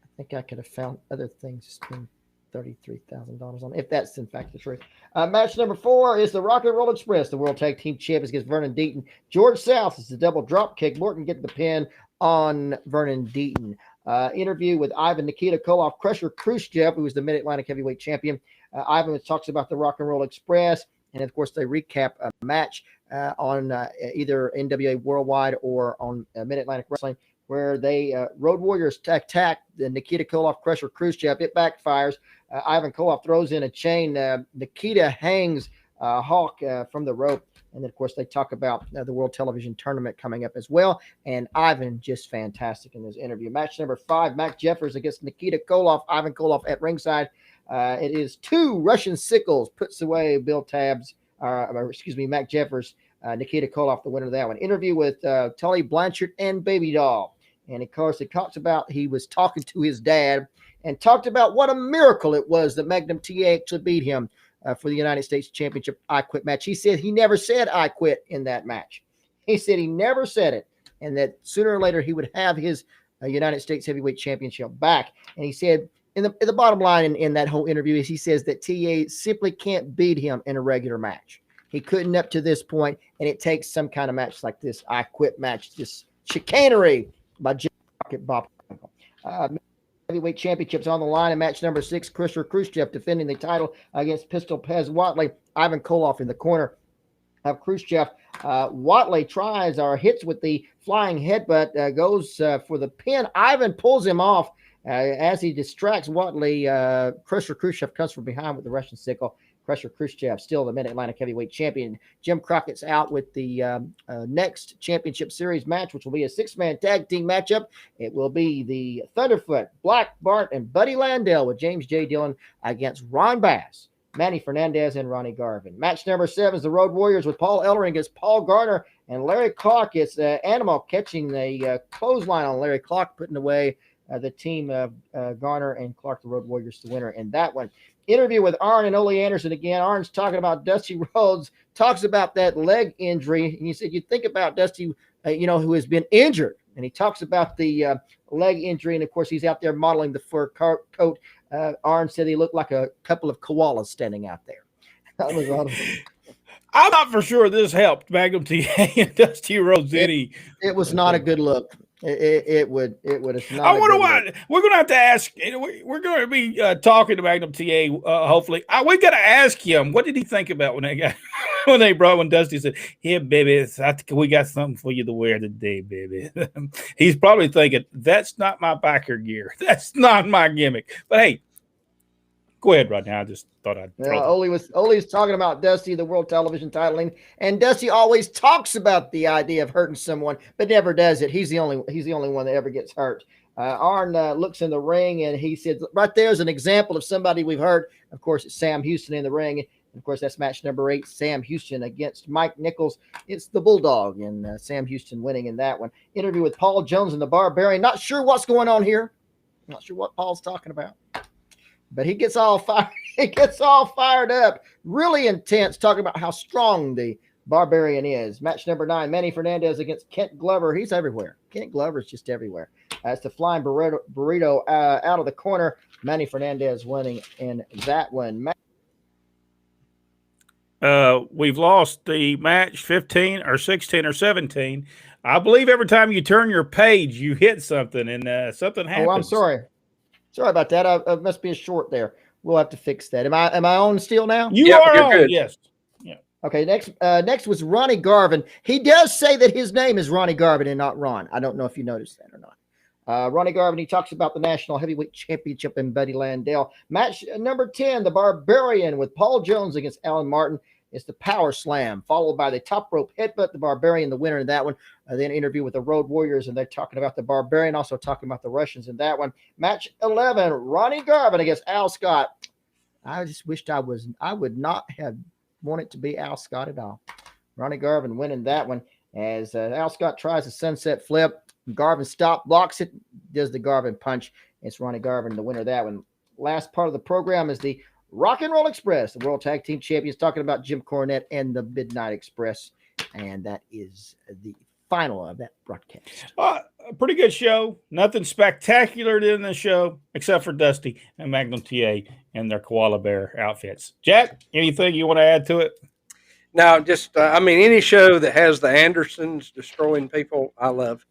I think I could have found other things to spend $33,000 on, if that's in fact the truth. Match number 4 is the Rock and Roll Express, the World Tag Team Champions against Vernon Deaton. George South is the double drop kick. Morton getting the pin on Vernon Deaton. Interview with Ivan Nikita Koloff, Crusher Khrushchev, who was the Mid-Atlantic Heavyweight Champion. Ivan talks about the Rock and Roll Express, and of course they recap a match on either NWA Worldwide or on Mid-Atlantic Wrestling, where they Road Warriors attack the Nikita Koloff, Crusher Khrushchev. It backfires. Ivan Koloff throws in a chain. Nikita hangs Hawk from the rope. And then, of course, they talk about the World Television Tournament coming up as well. And Ivan just fantastic in this interview. Match number 5, Mac Jeffers against Nikita Koloff. Ivan Koloff at ringside. It is 2 Russian sickles, puts away Bill Tabb's, Mac Jeffers. Nikita Koloff, the winner of that one. Interview with Tully Blanchard and Baby Doll. And, of course, it talks about he was talking to his dad and talked about what a miracle it was that Magnum TA actually beat him for the United States Championship I Quit match. He said he never said I quit in that match. He said he never said it, and that sooner or later he would have his United States Heavyweight Championship back. And he said, in the bottom line in that whole interview is he says that TA simply can't beat him in a regular match. He couldn't up to this point, and it takes some kind of match like this I Quit match, this chicanery by Jim Crockett, Bob. Heavyweight championships on the line in match number 6. Crusher Khrushchev defending the title against Pistol Pez Watley. Ivan Koloff in the corner of Khrushchev. Watley tries or hits with the flying headbutt, goes for the pin. Ivan pulls him off as he distracts Watley. Crusher Khrushchev comes from behind with the Russian sickle. Crusher Khrushchev, still the Mid-Atlantic Heavyweight Champion. Jim Crockett's out with the next Championship Series match, which will be a 6-man tag team matchup. It will be the Thunderfoot, Black Bart, and Buddy Landell with James J. Dillon against Ron Bass, Manny Fernandez, and Ronnie Garvin. Match number 7 is the Road Warriors with Paul Ellering against Paul Garner and Larry Clark. It's Animal catching a clothesline on Larry Clark, putting away the team of Garner and Clark, the Road Warriors, the winner in that one. Interview with Arn and Ole Anderson again. Arn's talking about Dusty Rhodes, talks about that leg injury. And he said, you think about Dusty, who has been injured. And he talks about the leg injury. And, of course, he's out there modeling the fur coat. Arn said he looked like a couple of koalas standing out there. That was awesome. I'm not for sure this helped Magnum TA and Dusty Rhodes. It was not a good look. It would have not. I wonder why. We're going to have to ask. We're going to be talking to Magnum TA. Hopefully, we got to ask him. What did he think about when Dusty said, "Here, baby, I think we got something for you to wear today, baby." He's probably thinking, "That's not my biker gear. That's not my gimmick." But hey, go ahead, Rodney. I just thought I'd. Ole was talking about Dusty, the world television title, and Dusty always talks about the idea of hurting someone, but never does it. He's the only one that ever gets hurt. Arn looks in the ring and he said, "Right there's an example of somebody we've heard." Of course, it's Sam Houston in the ring, And of course, that's match number 8, Sam Houston against Mike Nichols. It's the Bulldog, and Sam Houston winning in that one. Interview with Paul Jones and the Barbarian. Not sure what's going on here. Not sure what Paul's talking about. But he gets all fired. He gets all fired up. Really intense, talking about how strong the Barbarian is. Match number 9, Manny Fernandez against Kent Glover. He's everywhere. Kent Glover's just everywhere. That's the flying burrito out of the corner. Manny Fernandez winning in that one. We've lost the match 15 or 16 or 17. I believe every time you turn your page, you hit something and something happens. Oh, I'm sorry. Sorry about that. I must be a short there. We'll have to fix that. Am I on still now? You are on. Good. Yes. Yeah. Okay. Next was Ronnie Garvin. He does say that his name is Ronnie Garvin and not Ron. I don't know if you noticed that or not. Ronnie Garvin, he talks about the National Heavyweight Championship in Buddy Landell. Match number 10, the Barbarian with Paul Jones against Alan Martin. It's the Power Slam, followed by the top rope headbutt, the Barbarian, the winner in that one. Then interview with the Road Warriors, and they're talking about the Barbarian, also talking about the Russians in that one. Match 11, Ronnie Garvin against Al Scott. I just wished I would not have wanted to be Al Scott at all. Ronnie Garvin winning that one as Al Scott tries a sunset flip. Garvin blocks it, does the Garvin punch. It's Ronnie Garvin, the winner of that one. Last part of the program is the Rock and Roll Express, the World Tag Team Champions, talking about Jim Cornette and the Midnight Express. And that is the final of that broadcast. A pretty good show. Nothing spectacular in the show, except for Dusty and Magnum TA and their koala bear outfits. Jack, anything you want to add to it? No, just, any show that has the Andersons destroying people, I love.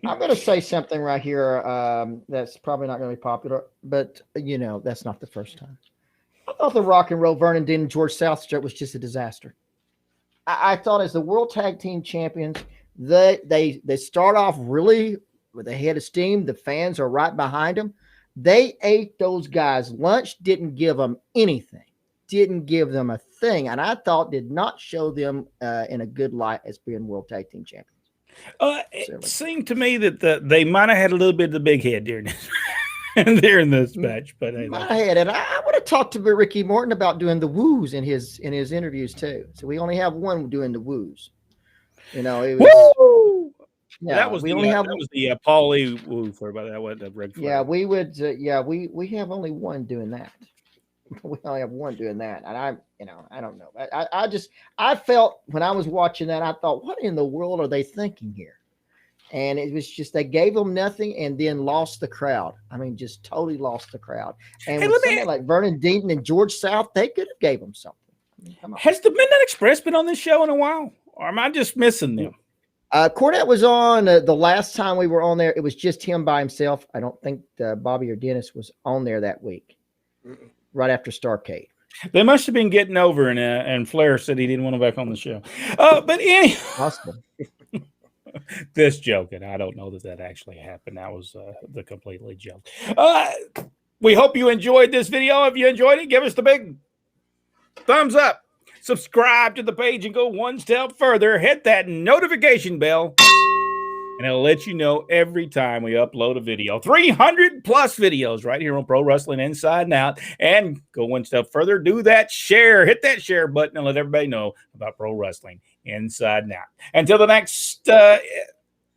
I'm going to say something right here that's probably not going to be popular, but, that's not the first time. I thought the Rock and Roll Vernon Dean and George Southstrut was just a disaster. I thought as the World Tag Team Champions, they start off really with a head of steam. The fans are right behind them. They ate those guys lunch, didn't give them anything, didn't give them a thing, and I thought did not show them in a good light as being World Tag Team Champions. It seemed to me that they might have had a little bit of the big head during this match, but I had it. I would have talked to Ricky Morton about doing the woos in his interviews too. So we only have one doing the woos. It was. Woo! Yeah, that was the Paulie woo for about that. What the Red Flag. Yeah, we would. We have only one doing that. We only have one doing that, and I don't know. I felt when I was watching that, I thought, what in the world are they thinking here? And it was just they gave them nothing and then lost the crowd. Just totally lost the crowd. And with somebody like Vernon Deaton and George South, they could have gave them something. Come on. Has the Midnight Express been on this show in a while, or am I just missing them? Cornette was on the last time we were on there. It was just him by himself. I don't think Bobby or Dennis was on there that week. Right after Starrcade. They must have been getting over, and Flair said he didn't want him back on the show. But anyway, possible. This joking. I don't know that actually happened. That was the completely joke. We hope you enjoyed this video. If you enjoyed it, give us the big thumbs up. Subscribe to the page and go one step further. Hit that notification bell. And it'll let you know every time we upload a video. 300 plus videos right here on Pro Wrestling Inside and Out. And go one step further, do that share. Hit that share button and let everybody know about Pro Wrestling Inside and Out. Until the next,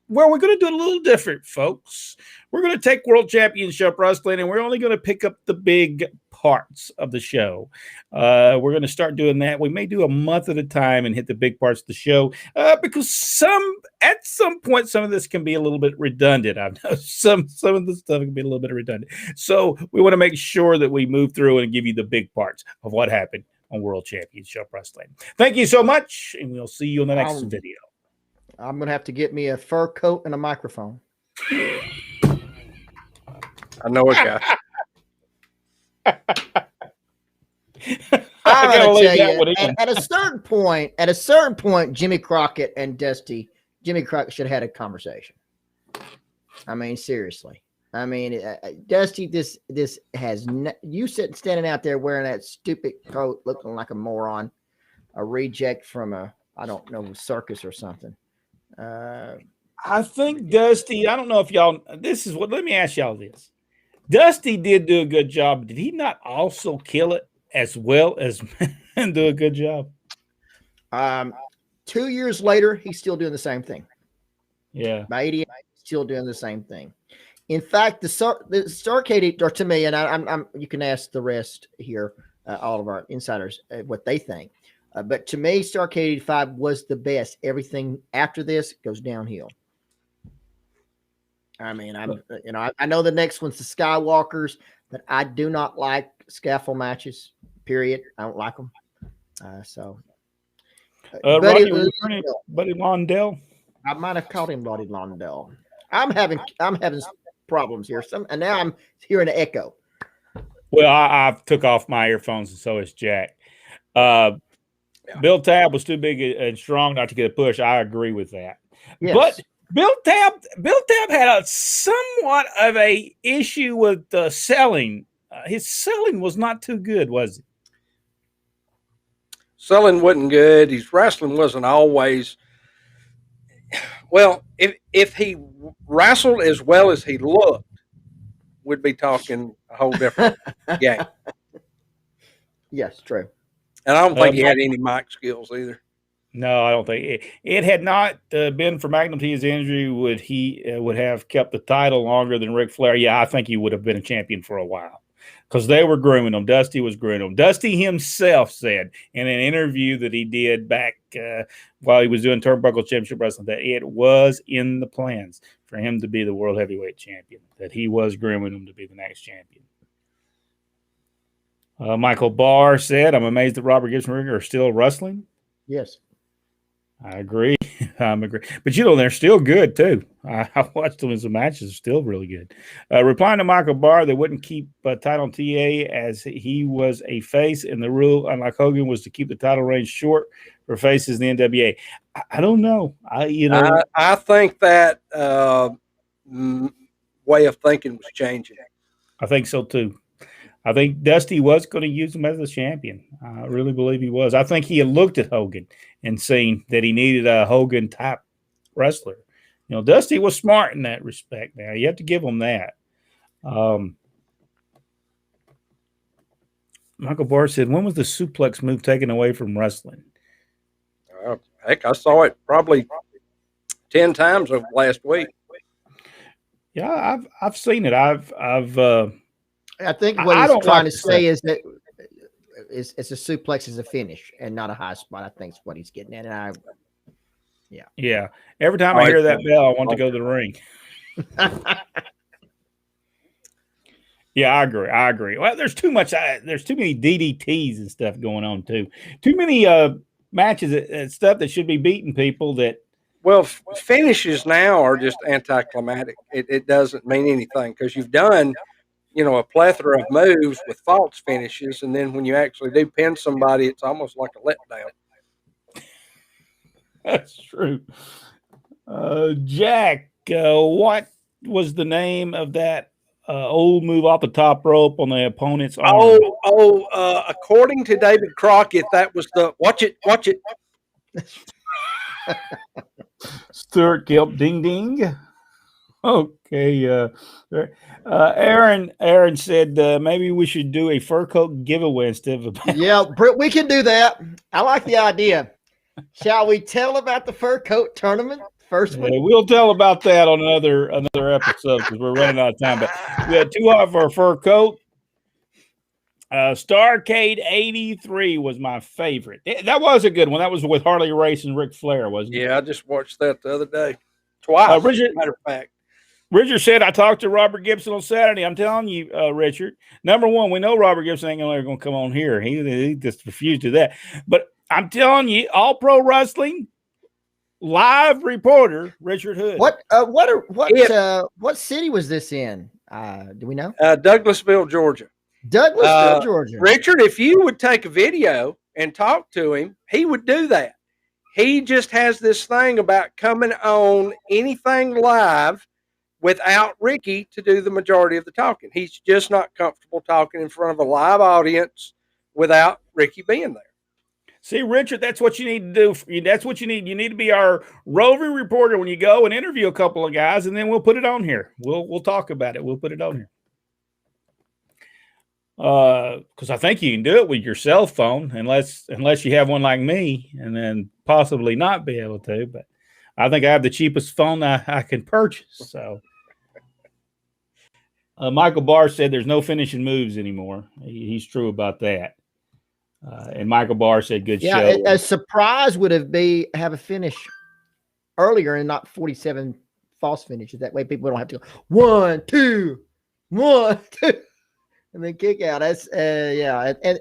we're going to do it a little different, folks. We're going to take World Championship Wrestling, and we're only going to pick up the big parts of the show. We're going to start doing that. We may do a month at a time and hit the big parts of the show because at some point, some of this can be a little bit redundant. I know some of the stuff can be a little bit redundant. So we want to make sure that we move through and give you the big parts of what happened on World Championship Wrestling. Thank you so much, and we'll see you in the next video. I'm going to have to get me a fur coat and a microphone. I know a guy. I gotta tell you, at a certain point, Jimmy Crockett and Dusty, Jimmy Crockett should have had a conversation. Seriously. Dusty, this has you standing out there wearing that stupid coat, looking like a moron, a reject from a circus or something. I think Dusty. I don't know if y'all. Let me ask y'all this. Dusty did do a good job. Did he not also kill it as well as men do a good job. 2 years later, he's still doing the same thing. Yeah. By 88, still doing the same thing. In fact, the Starcade, or to me, and I'm you can ask the rest here, all of our insiders, what they think. But to me, Starcade 85 was the best. Everything after this goes downhill. I mean, I know the next one's the Skywalkers, but I do not like scaffold matches. Period. I don't like them. Buddy Londell. I might have called him Buddy Londell. I'm having problems here. And now I'm hearing an echo. Well, I've took off my earphones, and so is Jack. Bill Tabb was too big and strong not to get a push. I agree with that. Yes. But Bill Tabb had a somewhat of a issue with selling. His selling was not too good, was it? Selling wasn't good. His wrestling wasn't always. Well, if he wrestled as well as he looked, we'd be talking a whole different game. Yes, true. And I don't think he had any mic skills either. No, I don't think it had not been for Magnum T.'s injury. Would he would have kept the title longer than Ric Flair? Yeah, I think he would have been a champion for a while because they were grooming him. Dusty was grooming him. Dusty himself said in an interview that he did back while he was doing Turnbuckle Championship Wrestling that it was in the plans for him to be the World Heavyweight Champion, that he was grooming him to be the next champion. Michael Barr said, I'm amazed that Robert Gibson and Rick are still wrestling. Yes. I agree. I'm agree. But, they're still good, too. I watched them in some matches. Still really good. Replying to Michael Barr, they wouldn't keep title on TA as he was a face, and the rule, unlike Hogan, was to keep the title range short for faces in the NWA. I don't know. I think that way of thinking was changing. I think so, too. I think Dusty was going to use him as a champion. I really believe he was. I think he had looked at Hogan and seen that he needed a Hogan-type wrestler. Dusty was smart in that respect. Now, you have to give him that. Michael Barr said, when was the suplex move taken away from wrestling? Heck, I saw it probably 10 times over last week. Yeah, I've seen it. I think what he's trying to say is that it's a suplex is a finish and not a high spot. I think is what he's getting at. And yeah. Every time I hear that bell, I want to go to the ring. Yeah, I agree. Well, there's too many DDTs and stuff going on too. Too many matches and stuff that should be beating people that. Well, finishes now are just anticlimactic. It doesn't mean anything because you've done. A plethora of moves with false finishes, and then when you actually do pin somebody, it's almost like a letdown. That's true. Jack, what was the name of that old move off the top rope on the opponent's arm? According to David Crockett, that was the watch it. Stuart Gilp, ding ding. Okay, Aaron said maybe we should do a fur coat giveaway instead of a. Yeah, we can do that. I like the idea. Shall we tell about the fur coat tournament first? Yeah, we'll tell about that on another episode because we're running out of time. But we had two of our fur coat. Starcade 83 was my favorite. That was a good one. That was with Harley Race and Ric Flair, wasn't it? Yeah, I just watched that the other day. Twice, matter of fact. Richard said, I talked to Robert Gibson on Saturday. I'm telling you, Richard, number one, we know Robert Gibson ain't going to come on here. He just refused to do that. But I'm telling you, All Pro Wrestling live reporter, Richard Hood. What city was this in? Do we know? Douglasville, Georgia. Douglasville, Georgia. Richard, if you would take a video and talk to him, he would do that. He just has this thing about coming on anything live without Ricky to do the majority of the talking. He's just not comfortable talking in front of a live audience without Ricky being there. See, Richard, that's what you need to do. That's what you need. You need to be our roving reporter when you go and interview a couple of guys, and then we'll put it on here. We'll talk about it. We'll put it on here. Because I think you can do it with your cell phone, unless you have one like me, and then possibly not be able to. But I think I have the cheapest phone I can purchase. So Michael Barr said there's no finishing moves anymore. He's true about that. And Michael Barr said, "Good show." A surprise would have a finish earlier and not 47 false finishes. That way, people don't have to go 1, 2, 1, 2, and then kick out. That's yeah. And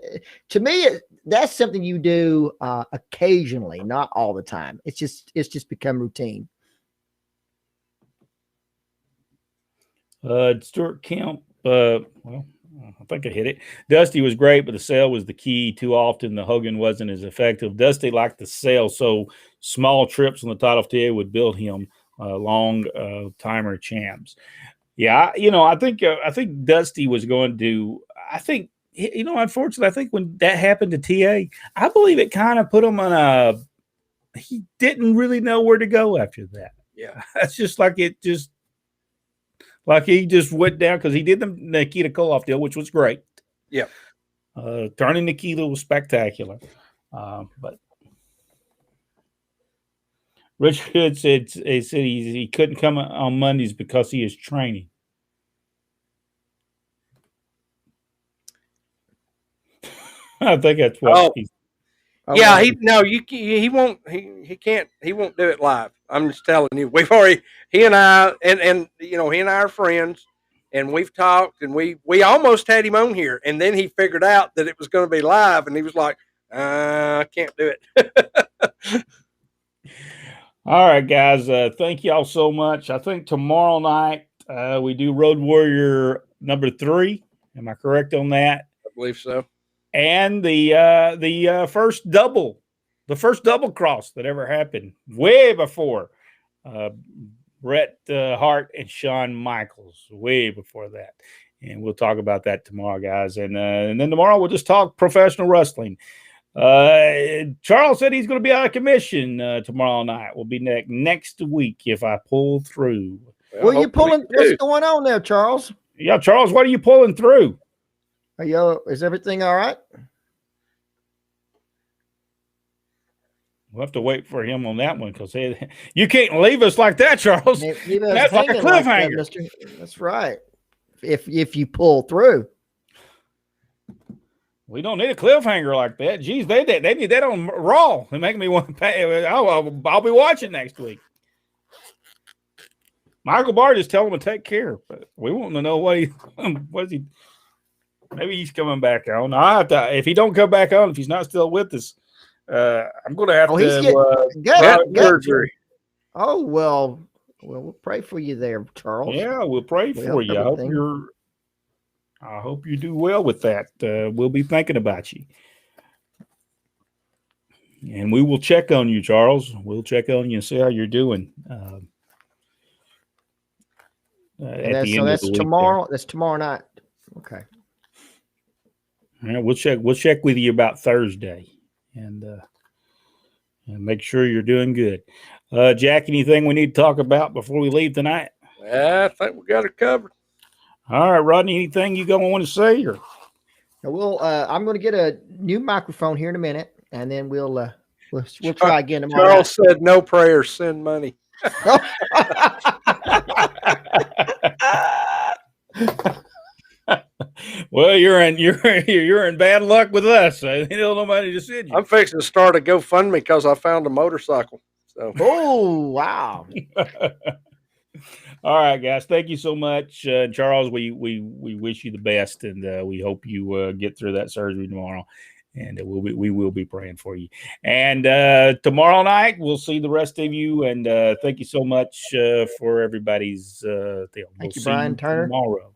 to me, that's something you do occasionally, not all the time. It's just become routine. Stuart Kemp. Well, I think I hit it. Dusty was great, but the sail was the key. Too often, the Hogan wasn't as effective. Dusty liked the sail, so small trips on the title TA would build him long timer champs. Yeah, I think Dusty was going to. I think unfortunately, I think when that happened to TA, I believe it kind of put him on a. He didn't really know where to go after that. Yeah, that's just like it just. Like he just went down because he did the Nikita Koloff deal, which was great. Yeah. Turning Nikita was spectacular. But Rich Hood said he couldn't come on Mondays because he is training. I think that's what he's. Yeah, he won't do it live. I'm just telling you. He and I are friends, and we've talked, and we almost had him on here, and then he figured out that it was going to be live, and he was like, I can't do it. All right, guys. Thank y'all so much. I think tomorrow night we do Road Warrior number 3. Am I correct on that? I believe so. And the first double cross that ever happened way before Bret Hart and Shawn Michaels, way before that. And we'll talk about that tomorrow, guys. And then tomorrow we'll just talk professional wrestling. Charles said he's going to be out of commission tomorrow night. We'll be next week if I pull through. Well, you pulling? What's going on there, Charles? Yeah, Charles, what are you pulling through? Is everything all right? We'll have to wait for him on that one because you can't leave us like that, Charles. That's like a cliffhanger. Like that's right. If you pull through. We don't need a cliffhanger like that. Geez, they need that on Raw. They make me want to pay. I'll be watching next week. Michael Barr just tell him to take care, but we want to know what he. Maybe he's coming back on. I have to, if he don't come back on, if he's not still with us, I'm going to have to get surgery. Oh well, we'll pray for you there, Charles. Yeah, we'll pray for you. I hope you do well with that. We'll be thinking about you. And we will check on you, Charles. We'll check on you and see how you're doing. That's tomorrow. That's tomorrow night. Okay. All right, we'll check with you about Thursday and make sure you're doing good. Jack, anything we need to talk about before we leave tonight? I think we got it covered. All right, Rodney, anything you going to want to say? Or I'm going to get a new microphone here in a minute, and then we'll try again tomorrow. Charles said, "No prayers, send money." Well, you're in bad luck with us. I don't know nobody to send you. I'm fixing to start a GoFundMe because I found a motorcycle. So. Oh wow. All right, guys. Thank you so much, Charles. We wish you the best, and we hope you get through that surgery tomorrow. And we will be praying for you. And tomorrow night we'll see the rest of you. And thank you so much for everybody's. Thank you, Brian Turner. Tomorrow.